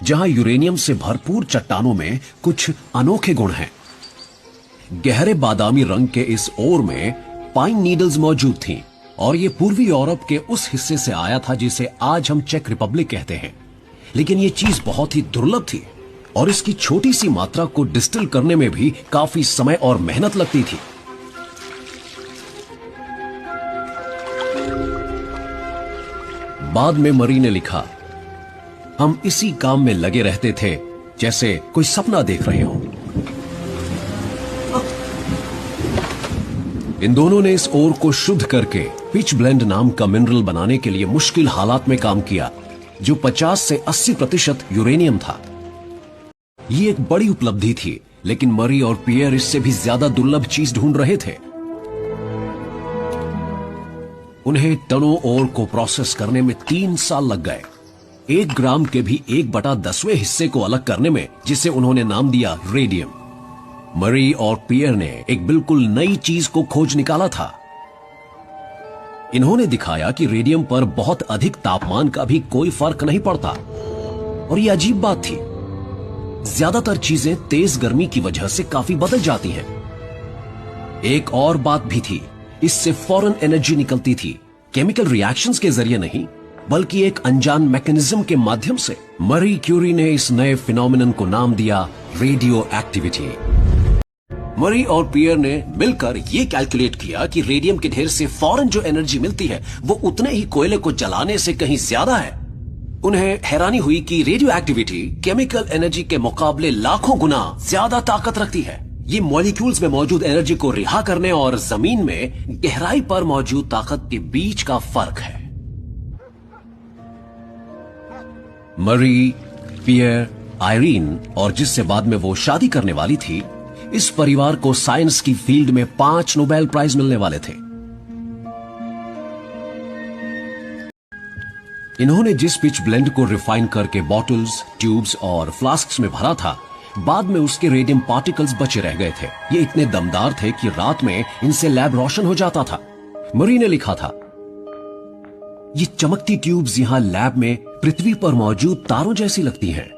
जहां यूरेनियम से भरपूर चट्टानों में कुछ अनोखे गुण हैं। गहरे बादामी रंग के इस ओर में पाइन नीडल्स मौजूद थीं और ये पूर्वी यूरोप के उस हिस्से से आया था जिसे आज हम चेक रिपब्लिक कहते हैं। लेकिन ये चीज बहुत ही दुर्लभ थी और इसकी छोटी सी मात्रा को डिस्टिल करने में भी काफी समय और मेहनत लगती थी। बाद में मरी ने लिखा, हम इसी काम में लगे रहते थे जैसे कोई सपना देख रहे हो। इन दोनों ने इस ओर को शुद्ध करके पिच ब्लेंड नाम का मिनरल बनाने के लिए मुश्किल हालात में काम किया, जो 50 से 80% यूरेनियम था। ये एक बड़ी उपलब्धि थी, लेकिन मरी और पियर इससे भी ज्यादा दुर्लभ चीज ढूंढ रहे थे। उन्हें टनों ओर को प्रोसेस करने में 3 साल लग गए, 1 ग्राम के भी 1/10वें हिस्से को अलग करने में, जिसे उन्होंने नाम दिया रेडियम। मरी और पियर ने एक बिल्कुल नई चीज को खोज निकाला था। इन्होंने दिखाया कि रेडियम पर बहुत अधिक तापमान का भी कोई फर्क नहीं पड़ता। और यह अजीब बात थी, ज्यादातर चीजें तेज गर्मी की वजह से काफी बदल जाती हैं। एक और बात भी थी, इससे फौरन एनर्जी निकलती थी, केमिकल रिएक्शंस के जरिए नहीं, बल्कि एक अनजान मैकेनिज्म के माध्यम से। मरी क्यूरी ने इस नए फिनोमिनन को नाम दिया रेडियो एक्टिविटी। मरी और पियर ने मिलकर यह कैलकुलेट किया कि रेडियम के ढेर से फौरन जो एनर्जी मिलती है वो उतने ही कोयले को जलाने से कहीं ज्यादा है। उन्हें हैरानी हुई कि रेडियो एक्टिविटी केमिकल एनर्जी के मुकाबले लाखों गुना ज्यादा ताकत रखती है। ये मॉलिक्यूल्स में मौजूद एनर्जी को रिहा करने और जमीन में गहराई पर मौजूद ताकत के बीच का फर्क है। मरी, पियर, आयरीन और जिससे बाद में वो शादी करने वाली थी, इस परिवार को साइंस की फील्ड में 5 नोबेल प्राइज मिलने वाले थे। इन्होंने जिस पिच ब्लेंड को रिफाइन करके बॉटल्स, ट्यूब्स और फ्लास्क्स में भरा था, बाद में उसके रेडियम पार्टिकल्स बचे रह गए थे। ये इतने दमदार थे कि रात में इनसे लैब रोशन हो जाता था। मरी ने लिखा था, ये चमकती ट्यूब्स यहां लैब में पृथ्वी पर मौजूद तारों जैसी लगती हैं।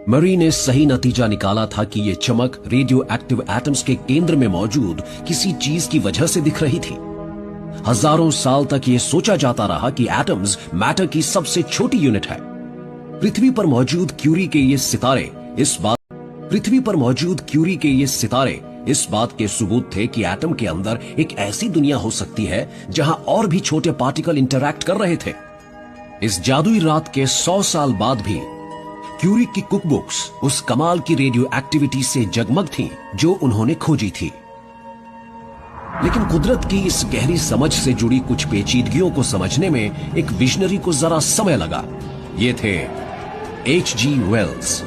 मरी ने सही नतीजा निकाला था कि यह चमक रेडियो एक्टिव एटम्स के केंद्र में मौजूद किसी चीज की वजह से दिख रही थी। हजारों साल तक यह सोचा जाता रहा कि एटम्स मैटर की सबसे छोटी यूनिट है। पृथ्वी पर मौजूद क्यूरी के ये सितारे इस बात के सबूत थे कि एटम के अंदर एक ऐसी दुनिया हो सकती है जहां और भी छोटे पार्टिकल इंटरैक्ट कर रहे थे। इस जादुई रात के 100 साल बाद भी क्यूरी की कुकबुक्स उस कमाल की रेडियो एक्टिविटी से जगमग थीं जो उन्होंने खोजी थी। लेकिन कुदरत की इस गहरी समझ से जुड़ी कुछ पेचीदगियों को समझने में एक विजनरी को जरा समय लगा। ये थे H.G. वेल्स।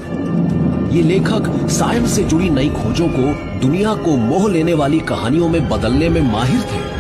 ये लेखक साइंस से जुड़ी नई खोजों को दुनिया को मोह लेने वाली कहानियों में बदलने में माहिर थे।